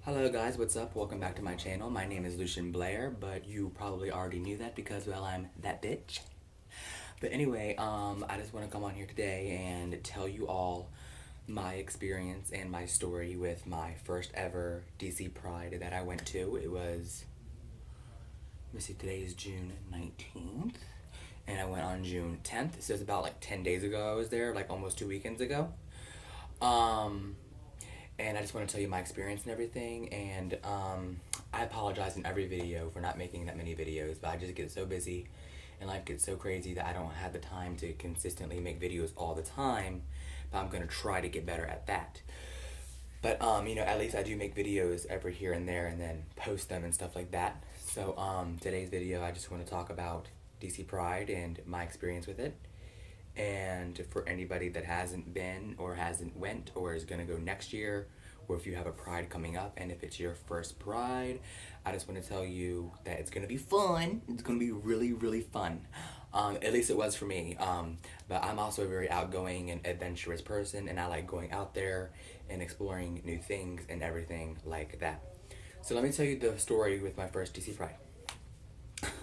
Hello guys, what's up? Welcome back to my channel. My name is Lucian Blair, but you probably already knew that because, well, I'm that bitch. But anyway, I just want to come on here today and tell you all my experience and my story with my first ever DC Pride that I went to. It was, let me see, today is June 19th, and I went on June 10th, so it's about like 10 days ago I was there, like almost 2 weekends ago. Um, and I just want to tell you my experience and everything. And I apologize in every video for not making that many videos, but I just get so busy and life gets so crazy that I don't have the time to consistently make videos all the time. But I'm gonna try to get better at that. But at least I do make videos every here and there, and then post them and stuff like that. So today's video, I just want to talk about DC Pride and my experience with it. And for anybody that hasn't been or hasn't went or is gonna go next year, or if you have a Pride coming up and if it's your first Pride, I just want to tell you that it's gonna be fun. It's gonna be really, really fun. At least it was for me. But I'm also a very outgoing and adventurous person, and I like going out there and exploring new things and everything like that. So let me tell you the story with my first DC Pride. Let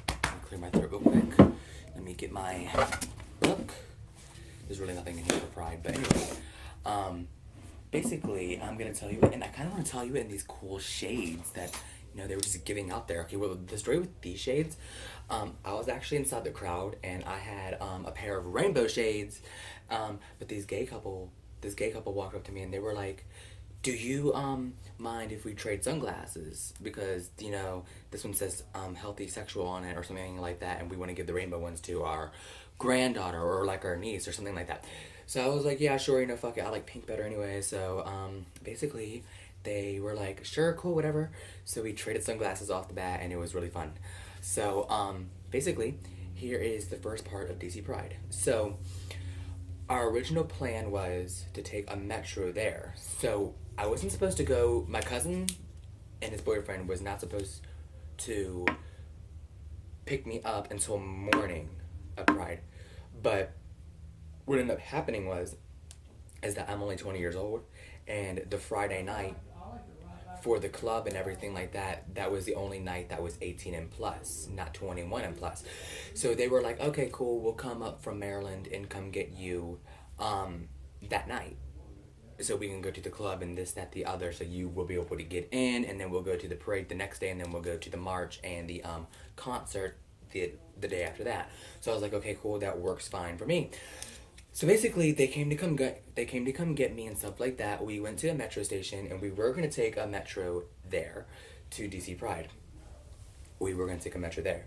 me clear my throat real quick. Let me get my book. There's really nothing in here for Pride, but anyway, basically, I'm gonna tell you, and I kind of want to tell you in these cool shades that they were just giving out there. Okay, well, the story with these shades, I was actually inside the crowd, and I had a pair of rainbow shades, but this gay couple walked up to me, and they were like, "Do you mind if we trade sunglasses? Because this one says healthy sexual on it or something like that, and we want to give the rainbow ones to our granddaughter or like our niece or something like that." So I was like, "Yeah, sure, fuck it. I like pink better anyway." So basically, they were like, "Sure, cool, whatever." So we traded sunglasses off the bat, and it was really fun. So basically, here is the first part of DC Pride. So our original plan was to take a metro there. So I wasn't supposed to go. My cousin and his boyfriend was not supposed to pick me up until morning of Pride. But what ended up happening is that I'm only 20 years old, and the Friday night for the club and everything like that, that was the only night that was 18 and plus, not 21 and plus. So they were like, "Okay, cool, we'll come up from Maryland and come get you that night, so we can go to the club and this, that, the other, so you will be able to get in, and then we'll go to the parade the next day, and then we'll go to the march and the concert the day after that." So I was like, "Okay, cool, that works fine for me." So basically, they came to come get me and stuff like that. We went to a metro station, and we were gonna take a metro there to DC Pride. We were gonna take a metro there.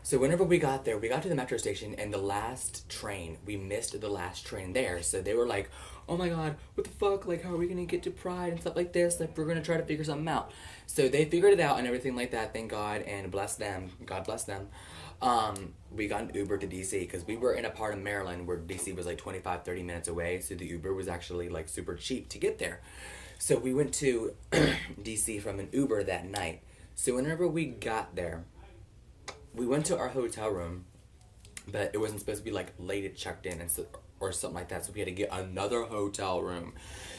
So whenever we got there, we got to the metro station, and we missed the last train there. So they were like, "Oh my god, what the fuck? Like, how are we gonna get to Pride and stuff like this? Like, we're gonna try to figure something out." So they figured it out and everything like that, thank God, and bless them. God bless them. We got an Uber to DC because we were in a part of Maryland where DC was like 25, 30 minutes away. So the Uber was actually like super cheap to get there. So we went to DC from an Uber that night. So whenever we got there, we went to our hotel room, but it wasn't supposed to be like late it checked in and or something like that. So we had to get another hotel room.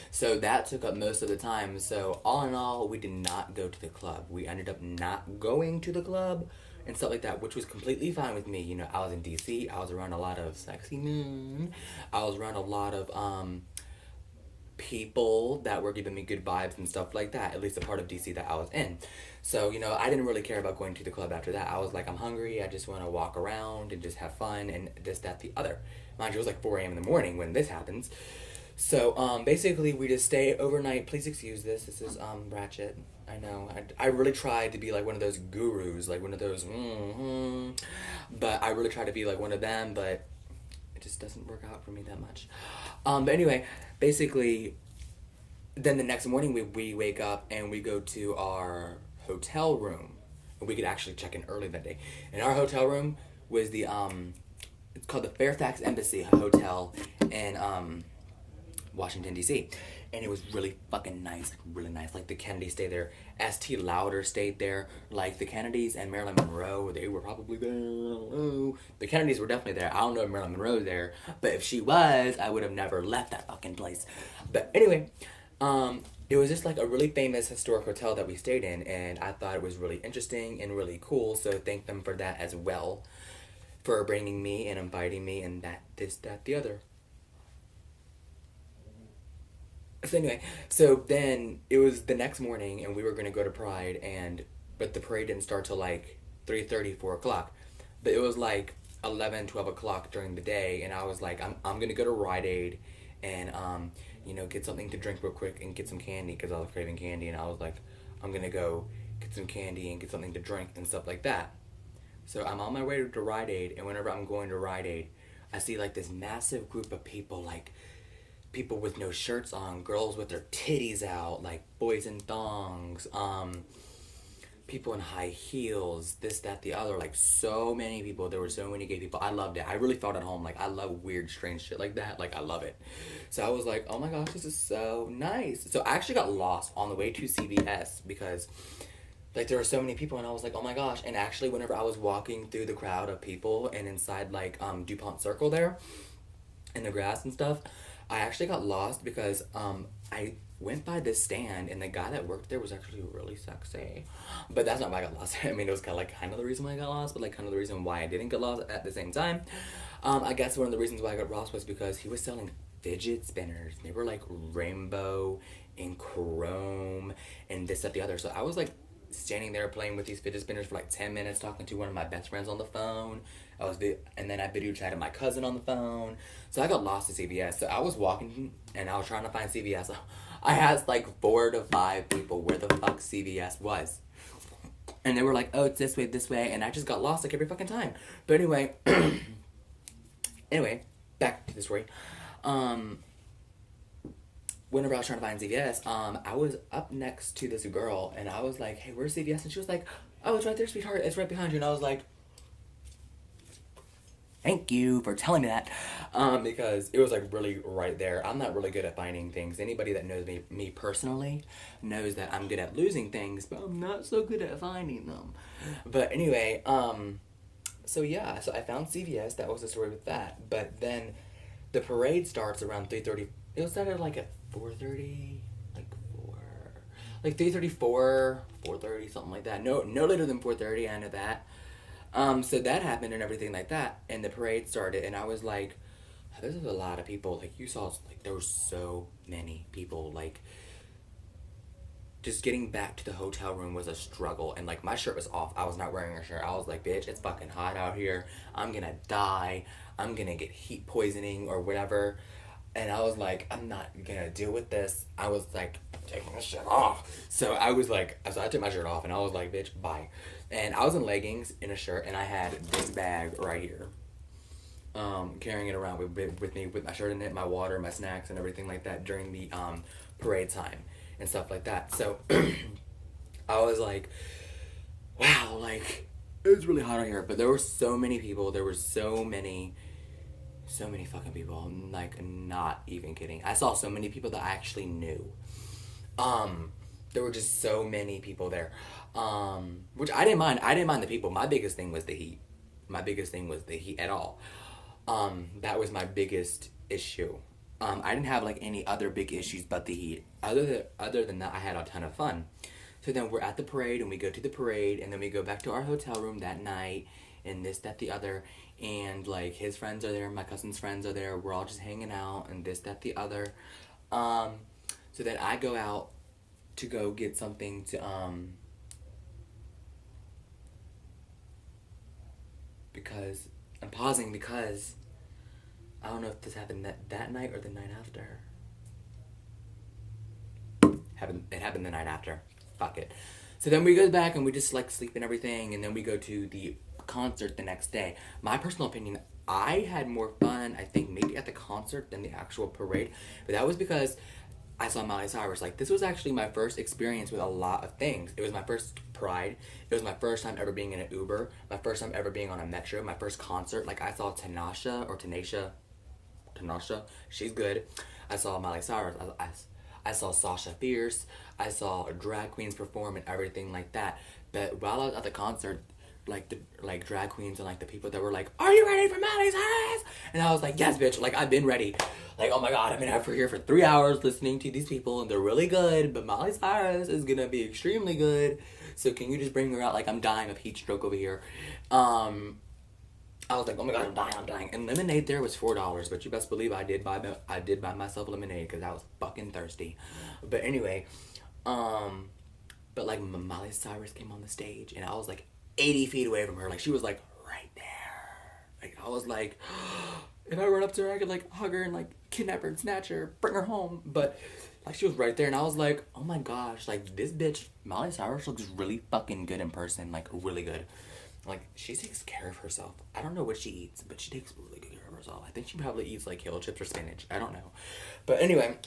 So that took up most of the time. So all in all, we did not go to the club. We ended up not going to the club and stuff like that, which was completely fine with me. I was in DC. I was around a lot of sexy men. I was around a lot of people that were giving me good vibes and stuff like that, at least the part of DC that I was in. So, I didn't really care about going to the club after that. I was like, I'm hungry, I just want to walk around and just have fun and this, that, the other. Mind you, it was like 4 a.m. in the morning when this happens. So, basically, we just stay overnight. Please excuse this. This is, Ratchet. I know. I really tried to be like one of those gurus, like one of those, but I really tried to be like one of them, but it just doesn't work out for me that much. But anyway, basically, then the next morning we wake up and we go to our hotel room. And we could actually check in early that day. And our hotel room was it's called the Fairfax Embassy Hotel in Washington, D.C. And it was really fucking nice, like really nice. Like the Kennedys stayed there, St. Lauder stayed there. Like the Kennedys and Marilyn Monroe, they were probably there. The Kennedys were definitely there. I don't know if Marilyn Monroe was there, but if she was, I would have never left that fucking place. But anyway, it was just like a really famous historic hotel that we stayed in, and I thought it was really interesting and really cool. So thank them for that as well, for bringing me and inviting me and that, this, that, the other. So anyway, so then it was the next morning, and we were gonna go to Pride, and but the parade didn't start till like 3:30, 4 o'clock, but it was like 11, 12 o'clock during the day, and I was like, I'm gonna go to Rite Aid, and get something to drink real quick and get some candy because I was craving candy, and I was like, I'm gonna go get some candy and get something to drink and stuff like that. So I'm on my way to Rite Aid, and whenever I'm going to Rite Aid, I see like this massive group of people, like people with no shirts on, girls with their titties out, like boys in thongs, people in high heels, this, that, the other, like so many people. There were so many gay people. I loved it. I really felt at home. Like I love weird, strange shit like that. Like I love it. So I was like, oh my gosh, this is so nice. So I actually got lost on the way to CVS because like there were so many people, and I was like, oh my gosh. And actually whenever I was walking through the crowd of people and inside like DuPont Circle there in the grass and stuff, I actually got lost because I went by this stand, and the guy that worked there was actually really sexy. But that's not why I got lost. I mean, it was kind of the reason why I got lost, but like kind of the reason why I didn't get lost at the same time. I guess one of the reasons why I got lost was because he was selling fidget spinners. They were like rainbow and chrome and this, that, the other. So I was like standing there playing with these fidget spinners for like 10 minutes, talking to one of my best friends on the phone. And then I video chatted my cousin on the phone. So I got lost at CVS. So I was walking and I was trying to find CVS. I asked like 4 to 5 people where the fuck CVS was. And they were like, oh, it's this way. And I just got lost like every fucking time. But anyway, back to the story. Whenever I was trying to find CVS, I was up next to this girl, and I was like, hey, where's CVS? And she was like, oh, it's right there, sweetheart. It's right behind you. And I was like, thank you for telling me that, because it was like really right there. I'm not really good at finding things. Anybody that knows me personally knows that I'm good at losing things, but I'm not so good at finding them. But anyway, so yeah, so I found CVS. That was the story with that. But then the parade starts around 3:30. It was started like at 4:30, like 3:34, 4:30, something like that. No later than 4:30. I know that. So that happened and everything like that, and the parade started, and I was like, this is a lot of people. Like, you saw, like, there were so many people. Like, just getting back to the hotel room was a struggle, and like my shirt was off. I was not wearing a shirt. I was like, bitch, it's fucking hot out here. I'm gonna die. I'm gonna get heat poisoning or whatever. And I was like, I'm not gonna deal with this. I was like, taking this shit off. So I was like, so I took my shirt off, and I was like, bitch, bye. And I was in leggings, in a shirt, and I had this bag right here. Carrying it around with me, with my shirt in it, my water, my snacks, and everything like that during the parade time and stuff like that. So I was like, wow, like, it's really hot out here. But there were so many people. There were so many fucking people. I'm like, not even kidding. I saw so many people that I actually knew. There were just so many people there. Which I didn't mind. I didn't mind the people. My biggest thing was the heat. My biggest thing was the heat at all. That was my biggest issue. I didn't have like any other big issues but the heat. Other than that, I had a ton of fun. So then we're at the parade, and we go to the parade, and then we go back to our hotel room that night, and this, that, the other, and like his friends are there, my cousin's friends are there. We're all just hanging out, and this, that, the other. So then I go out to go get something to because I'm pausing because I don't know if this happened that night or the night after. It happened the night after. Fuck it. So then we go back and we just like sleep and everything, and then we go to the concert the next day. My personal opinion, I had more fun, I think, maybe at the concert than the actual parade, but that was because I saw Miley Cyrus. Like, this was actually my first experience with a lot of things. It was my first Pride. It was my first time ever being in an Uber. My first time ever being on a metro. My first concert. Like, I saw Tanasha. She's good. I saw Miley Cyrus. I saw Sasha Fierce. I saw drag queens perform and everything like that. But while I was at the concert, like the like drag queens and like the people that were like, "Are you ready for Miley Cyrus?" And I was like, "Yes, bitch! Like I've been ready. Like oh my god, I've been out for here for 3 hours listening to these people and they're really good. But Miley Cyrus is gonna be extremely good. So can you just bring her out? Like I'm dying of heat stroke over here." I was like, "Oh my god, I'm dying!" And lemonade there was $4, but you best believe I did buy myself lemonade because I was fucking thirsty. But anyway, but like Miley Cyrus came on the stage and I was like 80 feet away from her. Like she was like right there. Like I was like, if I run up to her, I could like hug her and like kidnap her and snatch her, bring her home. But like she was right there and I was like, oh my gosh, like this bitch, Miley Cyrus looks really fucking good in person. Like really good. Like she takes care of herself. I don't know what she eats, but she takes really good care of herself. I think she probably eats like kale chips or spinach. I don't know. But anyway,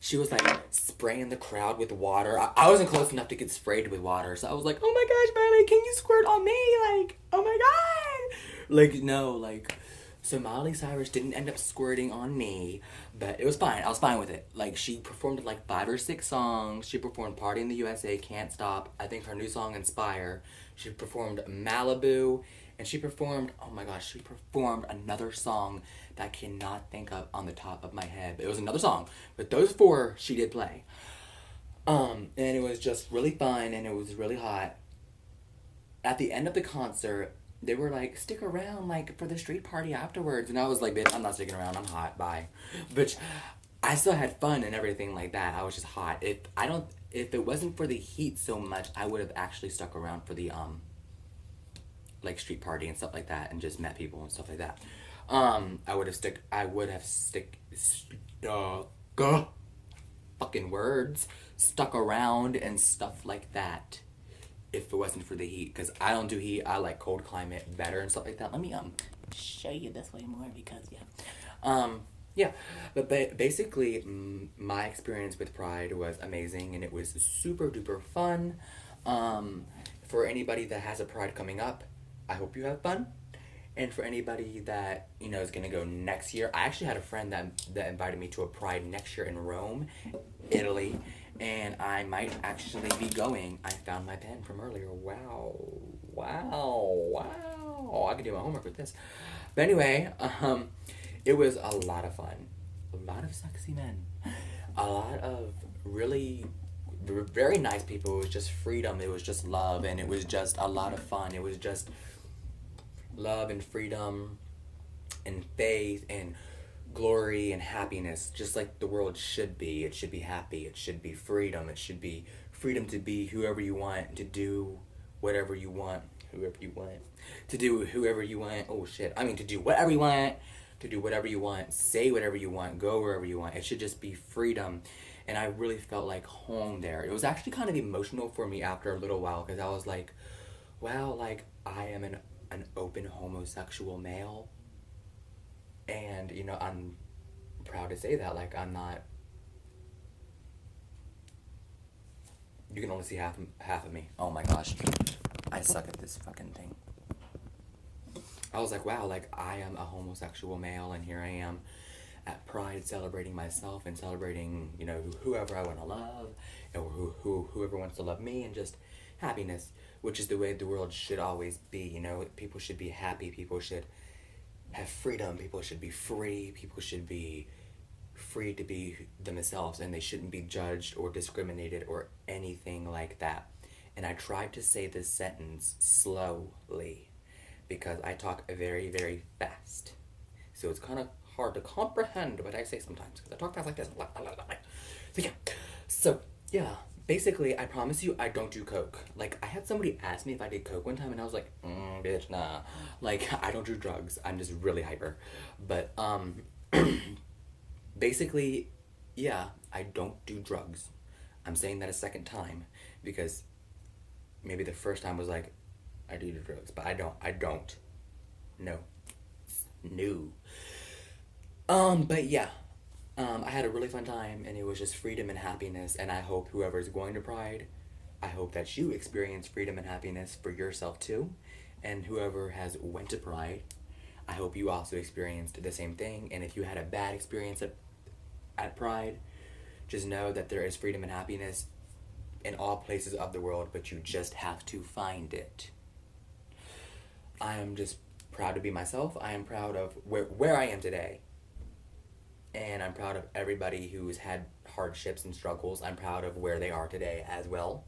she was like spraying the crowd with water. I wasn't close enough to get sprayed with water, so I was like, "Oh my gosh, Miley, can you squirt on me?" Like, "Oh my god!" Like no, like. So Miley Cyrus didn't end up squirting on me, but it was fine. I was fine with it. Like she performed like 5 or 6 songs. She performed "Party in the USA," "Can't Stop." I think her new song "Inspire." She performed "Malibu," and she performed. Oh my gosh, she performed another song that I cannot think of on the top of my head. But it was another song, but those 4 she did play. And it was just really fun, and it was really hot. At the end of the concert, they were like, "Stick around, like, for the street party afterwards." And I was like, "Bitch, I'm not sticking around. I'm hot. Bye." Bitch, I still had fun and everything like that. I was just hot. If it wasn't for the heat so much, I would have actually stuck around for the, like, street party and stuff like that and just met people and stuff like that. I would have fucking words, stuck around and stuff like that. If it wasn't for the heat, because I don't do heat, I like cold climate better and stuff like that. Let me show you this way more because yeah, but basically my experience with Pride was amazing and it was super duper fun. For anybody that has a Pride coming up, I hope you have fun. And for anybody that is gonna go next year, I actually had a friend that invited me to a Pride next year in Rome, Italy. And I might actually be going. I found my pen from earlier. Wow. I can do my homework with this. But anyway, it was a lot of fun. A lot of sexy men. A lot of really very nice people. It was just freedom. It was just love. And it was just a lot of fun. It was just love and freedom and faith and glory and happiness, just like the world should be. It should be happy. It should be freedom. It should be freedom to be whoever you want, to do whatever you want, to do whoever you want. Oh shit! I mean, to do whatever you want, say whatever you want, go wherever you want. It should just be freedom. And I really felt like home there. It was actually kind of emotional for me after a little while because I was like, wow, like I am an open homosexual male. And, I'm proud to say that, like, I'm not, you can only see half of me. Oh my gosh, I suck at this fucking thing. I was like, wow, like, I am a homosexual male, and here I am at Pride celebrating myself and celebrating, whoever I want to love, or whoever wants to love me, and just happiness, which is the way the world should always be, people should be happy, people should have freedom, people should be free, people should be free to be themselves, and they shouldn't be judged or discriminated or anything like that. And I tried to say this sentence slowly because I talk very, very fast. So it's kind of hard to comprehend what I say sometimes because I talk fast like this. So yeah. Basically, I promise you, I don't do coke. Like, I had somebody ask me if I did coke one time, and I was like, bitch, nah. Like, I don't do drugs. I'm just really hyper. But, basically, yeah, I don't do drugs. I'm saying that a second time, because maybe the first time was like, I do drugs, but I don't. No. But yeah. I had a really fun time, and it was just freedom and happiness, and I hope whoever's going to Pride, I hope that you experience freedom and happiness for yourself too, and whoever has went to Pride, I hope you also experienced the same thing, and if you had a bad experience at Pride, just know that there is freedom and happiness in all places of the world, but you just have to find it. I am just proud to be myself. I am proud of where I am today. And I'm proud of everybody who's had hardships and struggles. I'm proud of where they are today as well.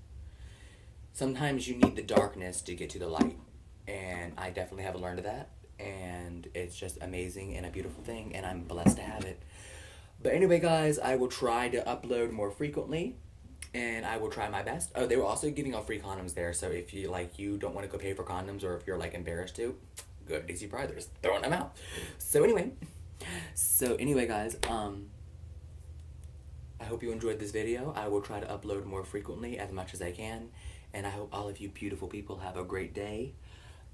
Sometimes you need the darkness to get to the light. And I definitely have learned that. And it's just amazing and a beautiful thing. And I'm blessed to have it. But anyway, guys, I will try to upload more frequently. And I will try my best. Oh, they were also giving out free condoms there. So if you you don't want to go pay for condoms, or if you're embarrassed to, go to DC Pride. They're just throwing them out. So anyway, guys, I hope you enjoyed this video. I will try to upload more frequently as much as I can. And I hope all of you beautiful people have a great day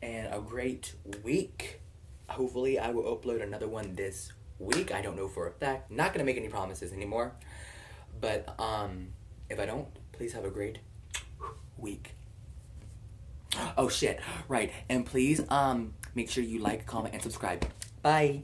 and a great week. Hopefully I will upload another one this week. I don't know for a fact. Not gonna make any promises anymore. But if I don't, please have a great week. Oh shit, right. And please make sure you like, comment, and subscribe. Bye.